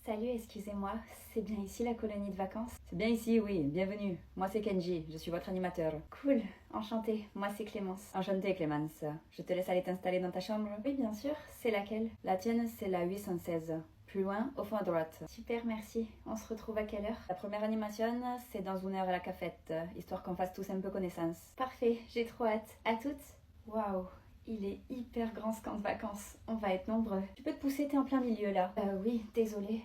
Salut, excusez-moi, c'est bien ici la colonie de vacances? C'est bien ici, oui, bienvenue. Moi c'est Kenji, je suis votre animateur. Cool, enchantée, moi c'est Clémence. Enchantée Clémence. Je te laisse aller t'installer dans ta chambre? Oui, bien sûr, c'est laquelle? La tienne, c'est la 816. Plus loin, au fond à droite. Super, merci. On se retrouve à quelle heure? La première animation, c'est dans 1 heure à la cafette, histoire qu'on fasse tous un peu connaissance. Parfait, j'ai trop hâte. À toutes? Waouh, il est hyper grand ce camp de vacances. On va être nombreux. Tu peux te pousser, t'es en plein milieu là. Oui, désolée.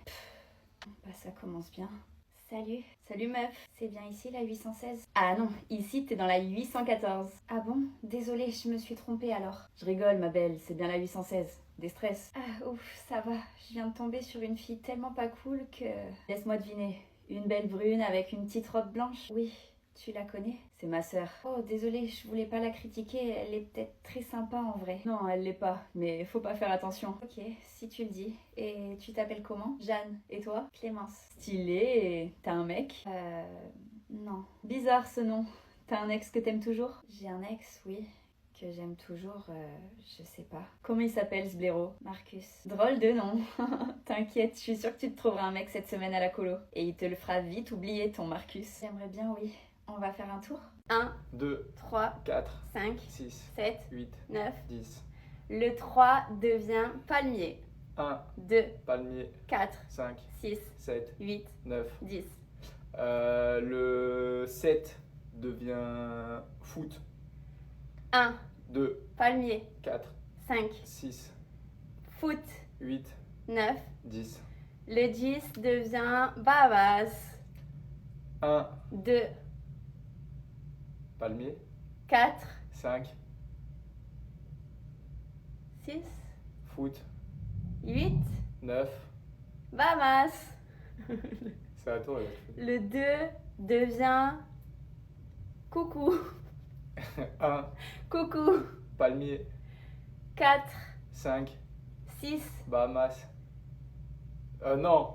Bah ça commence bien. Salut. Salut meuf. C'est bien ici la 816? Ah non, ici t'es dans la 814. Ah bon? Désolée, je me suis trompée alors. Je rigole ma belle, c'est bien la 816. Des stress. Ah ouf, ça va. Je viens de tomber sur une fille tellement pas cool que... Laisse-moi deviner. Une belle brune avec une petite robe blanche? Oui. Tu la connais? C'est ma sœur. Oh, désolée, je voulais pas la critiquer, elle est peut-être très sympa en vrai. Non, elle l'est pas, mais faut pas faire attention. Ok, si tu le dis. Et tu t'appelles comment? Jeanne. Et toi? Clémence. Stylé, et t'as un mec? Non. Bizarre ce nom. T'as un ex que t'aimes toujours? J'ai un ex, oui. Que j'aime toujours, je sais pas. Comment il s'appelle ce blaireau? Marcus. Drôle de nom. T'inquiète, je suis sûre que tu te trouveras un mec cette semaine à la colo. Et il te le fera vite oublier ton Marcus. J'aimerais bien, oui. On va faire un tour? 1, 2, 3, 4, 5, 6, 7, 8, 9. 10. Le 3 devient palmier. 1, 2, palmier, 4, 5, 6, 7, 8, 9. 10. Le 7 devient foot. 1, 2, palmier, 4, 5, 6, foot, 8, 9. 10. Le 10 devient Bahamas. 1, 2, palmier, 4, 5, 6, foot, 8, 9. Bahamas. C'est à toi. Le 2 devient coucou. 1, Coucou. palmier, 4, 5, 6. Bahamas. Non.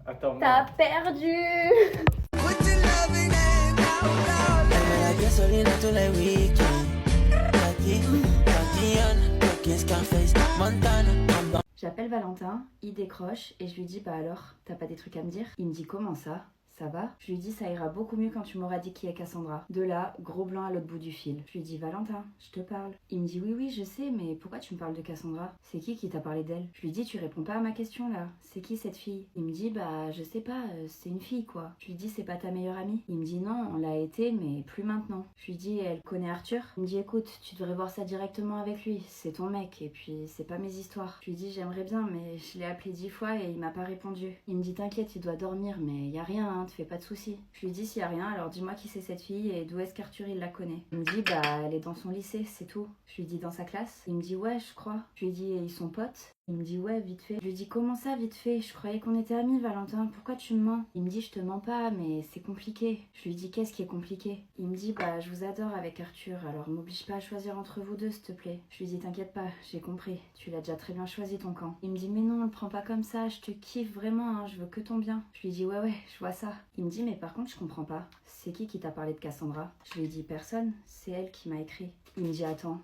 Attends, T'as non. perdu. La gasolina tous les week-ends. Scarface, Montana. J'appelle Valentin, il décroche et je lui dis bah alors, t'as pas des trucs à me dire? Il me dit comment ça? Ça va? Je lui dis ça ira beaucoup mieux quand tu m'auras dit qui est Cassandra. De là, gros blanc à l'autre bout du fil. Je lui dis Valentin, je te parle. Il me dit oui je sais, mais pourquoi tu me parles de Cassandra? C'est qui t'a parlé d'elle? Je lui dis tu réponds pas à ma question là. C'est qui cette fille? Il me dit bah je sais pas, c'est une fille quoi. Je lui dis c'est pas ta meilleure amie? Il me dit non, on l'a été mais plus maintenant. Je lui dis elle connaît Arthur? Il me dit écoute, tu devrais voir ça directement avec lui, c'est ton mec et puis c'est pas mes histoires. Je lui dis j'aimerais bien mais je l'ai appelé 10 fois et il m'a pas répondu. Il me dit t'inquiète, il doit dormir mais y a rien hein, te fais pas de soucis. Je lui dis s'il y a rien alors dis-moi qui c'est cette fille et d'où est-ce qu'Arthur il la connaît. Il me dit bah elle est dans son lycée, c'est tout. Je lui dis dans sa classe? Il me dit ouais je crois. Je lui dis et ils sont potes? Il me dit ouais vite fait. Je lui dis comment ça vite fait? Je croyais qu'on était amis Valentin, pourquoi tu me mens? Il me dit je te mens pas mais c'est compliqué. Je lui dis qu'est-ce qui est compliqué? Il me dit bah je vous adore avec Arthur alors m'oblige pas à choisir entre vous deux s'il te plaît. Je lui dis t'inquiète pas, j'ai compris, tu l'as déjà très bien choisi ton camp. Il me dit mais non le prends pas comme ça, je te kiffe vraiment hein, je veux que ton bien. Je lui dis ouais je vois ça. Il me dit mais par contre je comprends pas, c'est qui t'a parlé de Cassandra? Je lui dis personne, c'est elle qui m'a écrit. Il me dit attends,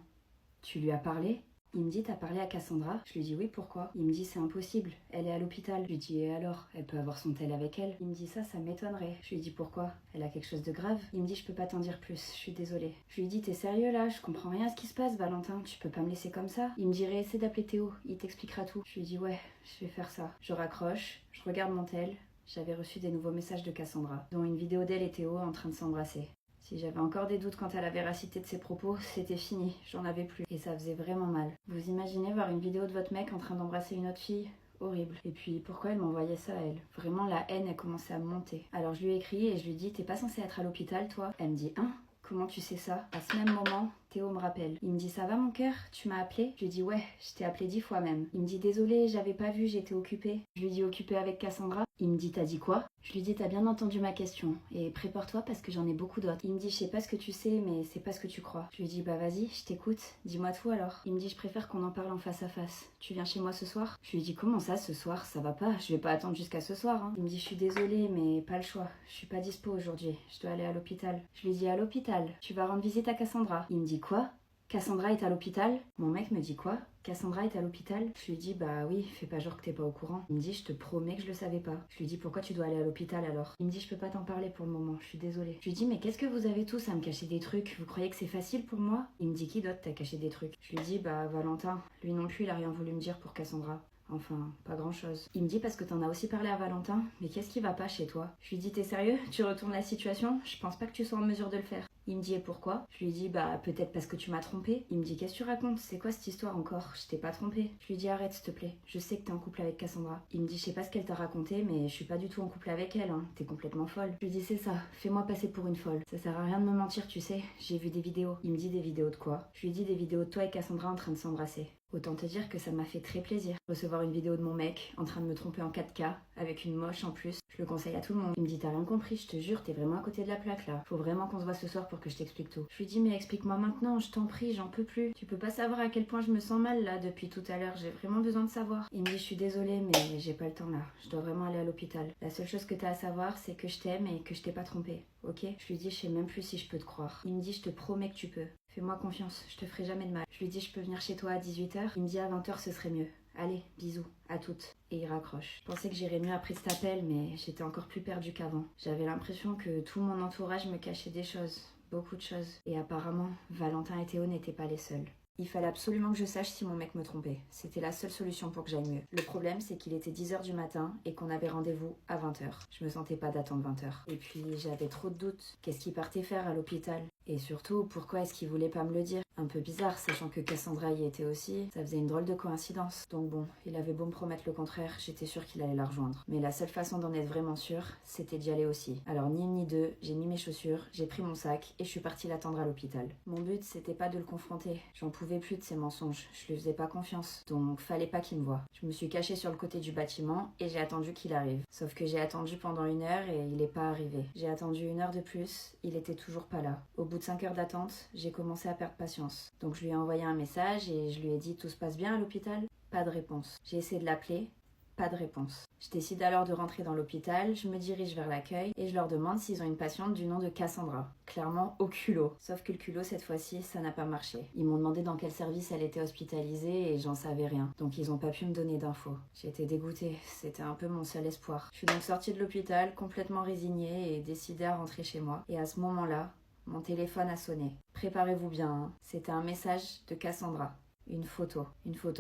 tu lui as parlé? Il me dit t'as parlé à Cassandra? Je lui dis oui pourquoi? Il me dit c'est impossible, elle est à l'hôpital. Je lui dis et alors? Elle peut avoir son tel avec elle? Il me dit ça m'étonnerait. Je lui dis pourquoi? Elle a quelque chose de grave? Il me dit je peux pas t'en dire plus, je suis désolée. Je lui dis t'es sérieux là? Je comprends rien à ce qui se passe Valentin, tu peux pas me laisser comme ça? Il me dit essaie d'appeler Théo, il t'expliquera tout. Je lui dis ouais, je vais faire ça. Je raccroche, je regarde mon tel. J'avais reçu des nouveaux messages de Cassandra, dont une vidéo d'elle et Théo en train de s'embrasser. Si j'avais encore des doutes quant à la véracité de ses propos, c'était fini, j'en avais plus. Et ça faisait vraiment mal. Vous imaginez voir une vidéo de votre mec en train d'embrasser une autre fille? Horrible. Et puis pourquoi elle m'envoyait ça à elle? Vraiment la haine a commencé à me monter. Alors je lui ai écrit et je lui ai dit t'es pas censée être à l'hôpital toi? Elle me dit hein? Comment tu sais ça? À ce même moment, Théo me rappelle. Il me dit ça va mon cœur? Tu m'as appelé? Je lui dis ouais, je t'ai appelé 10 fois même. Il me dit désolé, j'avais pas vu, j'étais occupée. Je lui dis occupée avec Cassandra? Il me dit t'as dit quoi? Je lui dis t'as bien entendu ma question et prépare-toi parce que j'en ai beaucoup d'autres. Il me dit je sais pas ce que tu sais mais c'est pas ce que tu crois. Je lui dis bah vas-y, je t'écoute, dis-moi tout alors. Il me dit je préfère qu'on en parle en face à face. Tu viens chez moi ce soir? Je lui dis comment ça ce soir? Ça va pas, je vais pas attendre jusqu'à ce soir hein. Il me dit je suis désolée mais pas le choix, je suis pas dispo aujourd'hui, je dois aller à l'hôpital. Je lui dis à l'hôpital, tu vas rendre visite à Cassandra? Il me dit quoi? Cassandra est à l'hôpital? Mon mec me dit quoi? Cassandra est à l'hôpital? Je lui dis bah oui, fais pas genre que t'es pas au courant. Il me dit je te promets que je le savais pas. Je lui dis pourquoi tu dois aller à l'hôpital alors? Il me dit je peux pas t'en parler pour le moment, je suis désolée. Je lui dis mais qu'est-ce que vous avez tous à me cacher des trucs? Vous croyez que c'est facile pour moi? Il me dit qui d'autre t'a caché des trucs? Je lui dis bah Valentin. Lui non plus il a rien voulu me dire pour Cassandra. Enfin, pas grand chose. Il me dit parce que t'en as aussi parlé à Valentin, mais qu'est-ce qui va pas chez toi? Je lui dis t'es sérieux? Tu retournes la situation? Je pense pas que tu sois en mesure de le faire. Il me dit et pourquoi? Je lui dis bah peut-être parce que tu m'as trompé. Il me dit qu'est-ce que tu racontes? C'est quoi cette histoire encore? Je t'ai pas trompé. Je lui dis arrête s'il te plaît. Je sais que t'es en couple avec Cassandra. Il me dit je sais pas ce qu'elle t'a raconté mais je suis pas du tout en couple avec elle hein. T'es complètement folle. Je lui dis c'est ça. Fais-moi passer pour une folle. Ça sert à rien de me mentir tu sais. J'ai vu des vidéos. Il me dit des vidéos de quoi? Je lui dis des vidéos de toi et Cassandra en train de s'embrasser. Autant te dire que ça m'a fait très plaisir. Recevoir une vidéo de mon mec en train de me tromper en 4K avec une moche en plus. Je le conseille à tout le monde. Il me dit t'as rien compris, je te jure, t'es vraiment à côté de la plaque là. Faut vraiment qu'on se voit ce soir pour que je t'explique tout. Je lui dis mais explique-moi maintenant, je t'en prie, j'en peux plus. Tu peux pas savoir à quel point je me sens mal là depuis tout à l'heure, j'ai vraiment besoin de savoir. Il me dit je suis désolée mais j'ai pas le temps là. Je dois vraiment aller à l'hôpital. La seule chose que t'as à savoir c'est que je t'aime et que je t'ai pas trompé. Ok? Je lui dis je sais même plus si je peux te croire. Il me dit je te promets que tu peux. Fais-moi confiance, je te ferai jamais de mal. Je lui dis je peux venir chez toi à 18h. Il me dit à 20h ce serait mieux. Allez, bisous, à toutes. Et il raccroche. Je pensais que j'irais mieux après cet appel, mais j'étais encore plus perdue qu'avant. J'avais l'impression que tout mon entourage me cachait des choses. Beaucoup de choses. Et apparemment, Valentin et Théo n'étaient pas les seuls. Il fallait absolument que je sache si mon mec me trompait. C'était la seule solution pour que j'aille mieux. Le problème, c'est qu'il était 10h du matin et qu'on avait rendez-vous à 20h. Je me sentais pas d'attendre 20h. Et puis, j'avais trop de doutes. Qu'est-ce qu'il partait faire à l'hôpital? Et surtout, pourquoi est-ce qu'il voulait pas me le dire? Un peu bizarre, sachant que Cassandra y était aussi. Ça faisait une drôle de coïncidence. Donc bon, il avait beau me promettre le contraire, j'étais sûre qu'il allait la rejoindre. Mais la seule façon d'en être vraiment sûre, c'était d'y aller aussi. Alors ni une ni deux, j'ai mis mes chaussures, j'ai pris mon sac et je suis partie l'attendre à l'hôpital. Mon but, c'était pas de le confronter. J'en pouvais plus de ses mensonges. Je lui faisais pas confiance. Donc fallait pas qu'il me voie. Je me suis cachée sur le côté du bâtiment et j'ai attendu qu'il arrive. Sauf que j'ai attendu pendant 1 heure et il est pas arrivé. J'ai attendu 1 heure de plus, il était toujours pas là. Au bout de 5 heures d'attente, j'ai commencé à perdre patience. Donc je lui ai envoyé un message et je lui ai dit tout se passe bien à l'hôpital? Pas de réponse. J'ai essayé de l'appeler, pas de réponse. Je décide alors de rentrer dans l'hôpital, je me dirige vers l'accueil et je leur demande s'ils ont une patiente du nom de Cassandra. Clairement au culot. Sauf que le culot cette fois-ci, ça n'a pas marché. Ils m'ont demandé dans quel service elle était hospitalisée et j'en savais rien. Donc ils ont pas pu me donner d'infos. J'étais dégoûtée, c'était un peu mon seul espoir. Je suis donc sortie de l'hôpital complètement résignée et décidée à rentrer chez moi. Et à ce moment-là, mon téléphone a sonné. Préparez-vous bien, hein. C'était un message de Cassandra. Une photo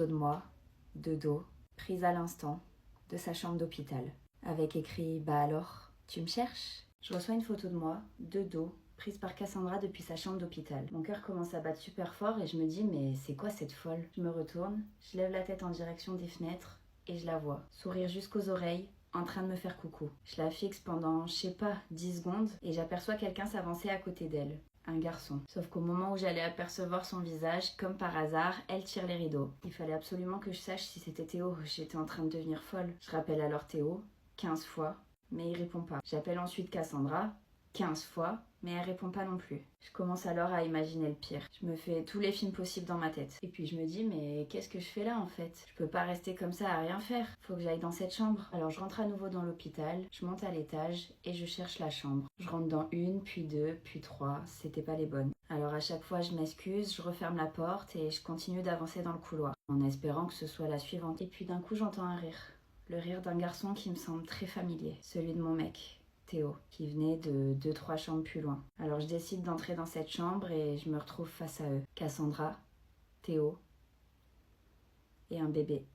de moi, de dos, prise à l'instant, de sa chambre d'hôpital. Avec écrit « Bah alors, tu me cherches ?» Je reçois une photo de moi, de dos, prise par Cassandra depuis sa chambre d'hôpital. Mon cœur commence à battre super fort et je me dis « Mais c'est quoi cette folle ?» Je me retourne, je lève la tête en direction des fenêtres et je la vois, sourire jusqu'aux oreilles, en train de me faire coucou. Je la fixe pendant, je sais pas, 10 secondes et j'aperçois quelqu'un s'avancer à côté d'elle. Un garçon. Sauf qu'au moment où j'allais apercevoir son visage, comme par hasard, elle tire les rideaux. Il fallait absolument que je sache si c'était Théo. J'étais en train de devenir folle. Je rappelle alors Théo, 15 fois, mais il répond pas. J'appelle ensuite Cassandra, 15 fois, mais elle répond pas non plus. Je commence alors à imaginer le pire. Je me fais tous les films possibles dans ma tête. Et puis je me dis, mais qu'est-ce que je fais là en fait? Je peux pas rester comme ça à rien faire. Faut que j'aille dans cette chambre. Alors je rentre à nouveau dans l'hôpital, je monte à l'étage et je cherche la chambre. Je rentre dans 1, puis 2, puis 3. C'était pas les bonnes. Alors à chaque fois je m'excuse, je referme la porte et je continue d'avancer dans le couloir, en espérant que ce soit la suivante. Et puis d'un coup j'entends un rire. Le rire d'un garçon qui me semble très familier. Celui de mon mec. Théo, qui venait de 2-3 chambres plus loin. Alors je décide d'entrer dans cette chambre et je me retrouve face à eux. Cassandra, Théo et un bébé.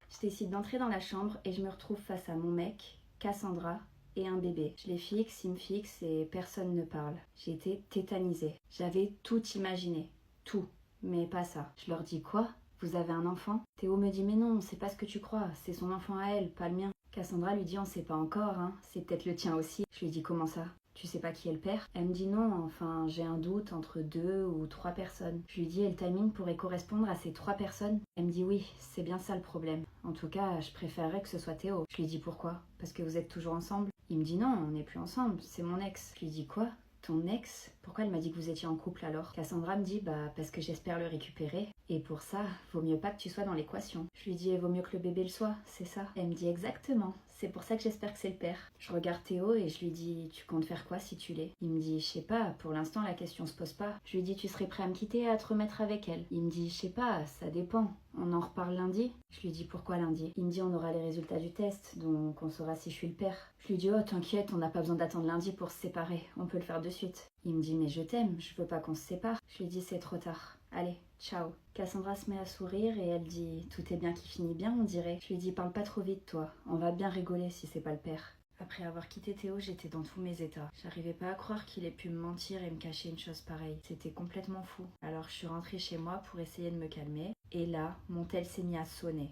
Je décide d'entrer dans la chambre et je me retrouve face à mon mec, Cassandra et un bébé. Je les fixe, ils me fixent et personne ne parle. J'ai été tétanisée. J'avais tout imaginé. Tout. Mais pas ça. Je leur dis quoi? Vous avez un enfant? Théo me dit mais non, c'est pas ce que tu crois. C'est son enfant à elle, pas le mien. Cassandra lui dit on sait pas encore, hein. C'est peut-être le tien aussi. Je lui dis comment ça? Tu sais pas qui est le père? Elle me dit non, enfin j'ai un doute entre 2 ou 3 personnes. Je lui dis et le timing pourrait correspondre à ces 3 personnes? Elle me dit oui, c'est bien ça le problème. En tout cas, je préférerais que ce soit Théo. Je lui dis pourquoi? Parce que vous êtes toujours ensemble? Il me dit non, on n'est plus ensemble, c'est mon ex. Je lui dis quoi? Ton ex? Pourquoi elle m'a dit que vous étiez en couple alors? Cassandra me dit bah parce que j'espère le récupérer Et pour ça, vaut mieux pas que tu sois dans l'équation. Je lui dis, vaut mieux que le bébé le soit, c'est ça. Elle me dit exactement, c'est pour ça que j'espère que c'est le père. Je regarde Théo et je lui dis, tu comptes faire quoi si tu l'es? Il me dit, je sais pas, pour l'instant la question se pose pas. Je lui dis, tu serais prêt à me quitter et à te remettre avec elle? Il me dit, je sais pas, ça dépend. On en reparle lundi? Je lui dis, pourquoi lundi? Il me dit, on aura les résultats du test, donc on saura si je suis le père. Je lui dis, oh t'inquiète, on n'a pas besoin d'attendre lundi pour se séparer, on peut le faire de suite. Il me dit, mais je t'aime, je veux pas qu'on se sépare. Je lui dis, c'est trop tard. Allez, ciao. Cassandra se met à sourire et elle dit, tout est bien qui finit bien, on dirait. Je lui dis, parle pas trop vite toi, on va bien rigoler si c'est pas le père. Après avoir quitté Théo, j'étais dans tous mes états. J'arrivais pas à croire qu'il ait pu me mentir et me cacher une chose pareille. C'était complètement fou. Alors je suis rentrée chez moi pour essayer de me calmer. Et là, mon tel s'est mis à sonner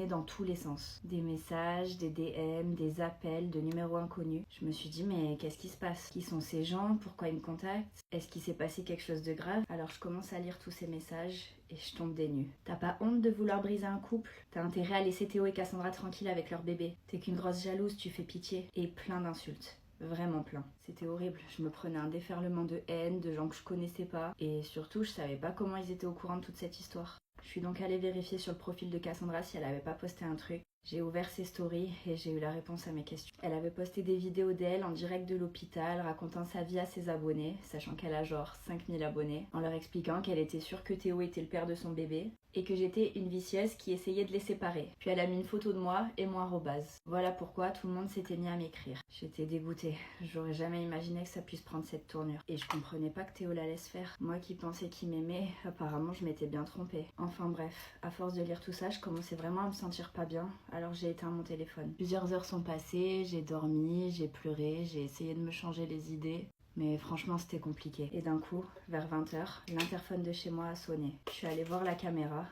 dans tous les sens. Des messages, des DM, des appels, de numéros inconnus. Je me suis dit, mais qu'est-ce qui se passe? Qui sont ces gens? Pourquoi ils me contactent? Est-ce qu'il s'est passé quelque chose de grave? Alors je commence à lire tous ces messages et je tombe des nues. T'as pas honte de vouloir briser un couple? T'as intérêt à laisser Théo et Cassandra tranquilles avec leur bébé. T'es qu'une grosse jalouse, tu fais pitié. Et plein d'insultes. Vraiment plein. C'était horrible. Je me prenais un déferlement de haine, de gens que je connaissais pas. Et surtout, je savais pas comment ils étaient au courant de toute cette histoire. Je suis donc allée vérifier sur le profil de Cassandra si elle avait pas posté un truc. J'ai ouvert ses stories et j'ai eu la réponse à mes questions. Elle avait posté des vidéos d'elle en direct de l'hôpital, racontant sa vie à ses abonnés, sachant qu'elle a genre 5000 abonnés, en leur expliquant qu'elle était sûre que Théo était le père de son bébé, et que j'étais une vicieuse qui essayait de les séparer. Puis elle a mis une photo de moi et mon arrobase. Voilà pourquoi tout le monde s'était mis à m'écrire. J'étais dégoûtée. J'aurais jamais imaginé que ça puisse prendre cette tournure. Et je comprenais pas que Théo la laisse faire. Moi qui pensais qu'il m'aimait, apparemment je m'étais bien trompée. Enfin bref, à force de lire tout ça, je commençais vraiment à me sentir pas bien. Alors j'ai éteint mon téléphone. Plusieurs heures sont passées, j'ai dormi, j'ai pleuré, j'ai essayé de me changer les idées. Mais franchement, c'était compliqué. Et d'un coup, vers 20h, l'interphone de chez moi a sonné. Je suis allée voir la caméra.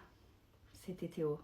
C'était Théo.